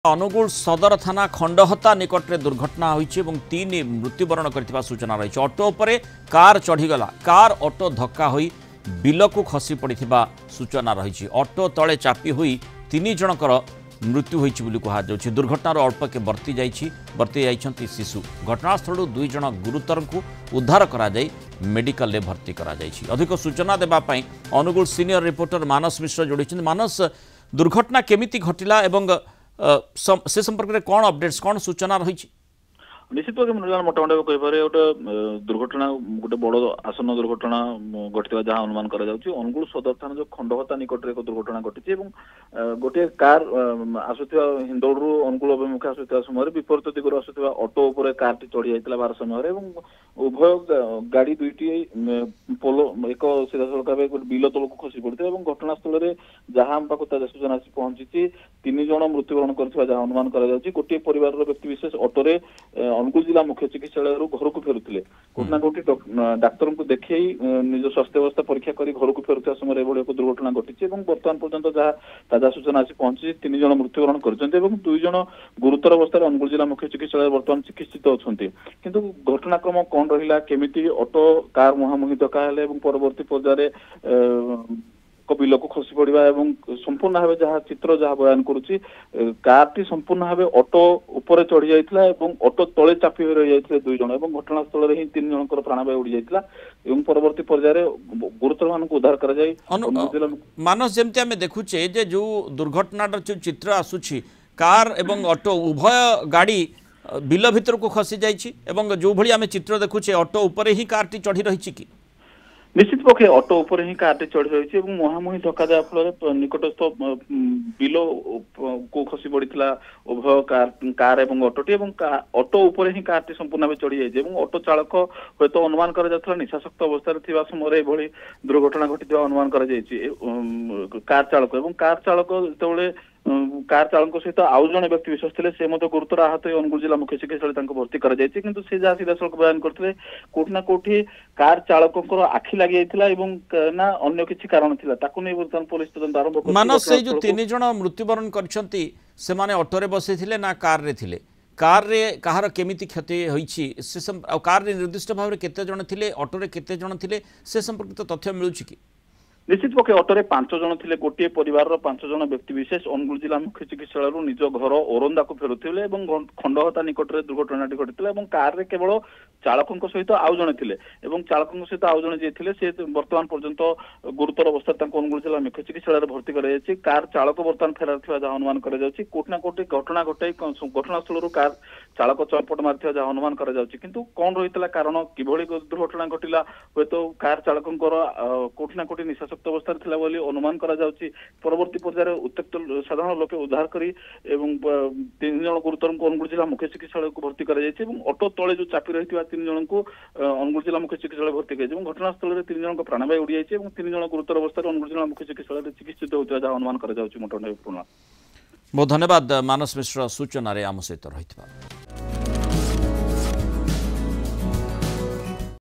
अनुगुल सदर थाना खंडहता निकट में दुर्घटना होती और तीन मृत्युवरण कर सूचना रही। ऑटो उपरे कार चढ़ीगला, कार ऑटो धक्का होई बिल को खसी पड़ा सूचना रही। ऑटो तले चापी हुई तीन जनकर मृत्यु होती कहुच्छी। दुर्घटनार अल्प के बर्ती जाती शिशु। घटनास्थल दुई जन गुरुतर को उद्धार कर मेडिकल में भर्ती कर। अधिक सूचना देवाई अनुगुल सीनियर रिपोर्टर मानस मिश्र जोड़ी। मानस, दुर्घटना केमिति घटिला एवं से संपर्क में कौन अपडेट्स कौन सूचना रही? निश्चित भाव मोटामोटी कहीपर गोटे दुर्घटना गोटे बड़ आसन्न दुर्घटना घटी जहाँ अनुमान अनुगुल सदर थाना जो खंडहता निकट में एक दुर्घटना घटी। गोटे कार आसुवा हिंदोलू अनुगुल अभिमुखे आसुवा समय विपरीत दिगर आसुवा ऑटो उपर कार चढ़ी जाता बार समय उभय गाड़ी दुईटी पोलो एक सीधा सड़क भाव बिल तल को खसी पड़ता और घटनास्थल में जहाँ आम पाक ताजा सूचना आसी पहुंची तीन जन मृत्युवरण कर अनुमान गोटे परिवार व्यक्ति विशेष ऑटोरे अनुगुल जिला मुख्य चिकित्सालय घर को फेरुले कोटना कोटी डाक्तर को देखे निज स्वास्थ्य अवस्था परीक्षा कर घर को फेरुवा समय एक दुर्घटना घटी। बर्तमान पर्यंत जहाँ ताजा सूचना आसी पहुंची तीन जन मृत्युवरण कर दुई जन गुरुतर अवस्था अनुगुल जिला मुख्य चिकित्सालय बर्तमान चिकित्सित अच्छा किंतु घटनाक्रम कौन रहा केमिति ऑटो कार मुहांमुही धक्का हेले परवर्ती पर्यायर बिल को खसी पड़ा और संपूर्ण भाव जहाँ चित्र जहाँ बयान करुच्ची कारटी संपूर्ण भाव ऑटो उपर चढ़ी जाता और ऑटो तले चापी हो रही जाते दुई जन और घटनास्थल में ही तीन जनकर प्राणवायु उड़ी जाता और परवर्ती पर्यायर गुरुतर मान उद्धार कर। मानस जमती आम देखुचे जो दुर्घटनार जो चित्र आसूची कार एवं ऑटो उभय गाड़ी बिल भितर को खसी जाइए जो भली आम चित्र देखुचे ऑटो उपर ही कारटी चढ़ी रही कि निश्चित पक्षे ऑटो उपर ही कार चढ़ी रही है मुहांमुही धक्का देवा फल निकटस्थ बिल को खसी पड़ा उभय कार एवं ऑटोटी ऑटो उपर ही कार संपूर्ण भाव चढ़ी जाइए ऑटो चालक हूँ तो अनुमान कर निशाशक्त अवस्था समय यह दुर्घटना घटी अनुमान कर कार चालक जो कार चालक सहित आउ जन व्यक्ति विशेष थे से गुरुतर आहत अनुगुल जिला मुख्य चिकित्सालय भर्ती कर सीधा सड़क बयान करते कोठना कोठी कार चालक आखि लगी ना अन्य किसी कारण था बर्तमान पुलिस तदंत आरंभ। मानस से जो तीन जन मृत्युवरण कर ऑटो बसई थे ना कार रे थिले? कार रे कहार केमिति क्षति होईछि से कार रे निर्दिष्ट भाव में केते जन थिले, ऑटो रे केते जन थिले से संपर्कित तथ्य मिलुछि कि? निश्चित पक्षे ऑटोरे 5 जन थे गोटे परिवार 5 जन व्यक्ति विशेष अनुगुल जिला मुख्य चिकित्सालय निज घर ओरंदा को फेरुले खंडहता निकट में दुर्घटना घटी कार रे केवल चालकों सहित आउ जन थे चालकों सहित आउ जन जी थे बर्तमान पर्यंत गुरुतर अवस्था अनुगुल जिला मुख्य चिकित्सालय भर्ती कर कार चालक बर्तमान फेरार जहाँ अनुमान कर कोटना कोटी घटना घटाई घटनास्थल कार चालक चरपट मारी जहाँ अनुमान कर कौन रही कारण किभली दुर्घटना घटिला हूँ तो कार चालकों कोटना कोटी निशाशक्त अवस्था अनुमान परवर्ती पर्यायर उत्त्यक्त साधारण लोके उद्धार करी तीन जन गुरुतर को अनुगुल जिला मुख्य चिकित्सालय को भर्ती कर ऑटो तले जो चापी रही तीन जन को अनुगुल जिला मुख्य चिकित्सालय भर्ती कर घटनास्थल में तीन जन प्राणवायु उड़ी जाइए तीन जन गुरुतर अवस्था अनुगुल जिला मुख्य चिकित्सालय चिकित्सित होता जहाँ अनुमान कर। बहुत धन्यवाद मानस मिश्र सूचना आम सहित रही।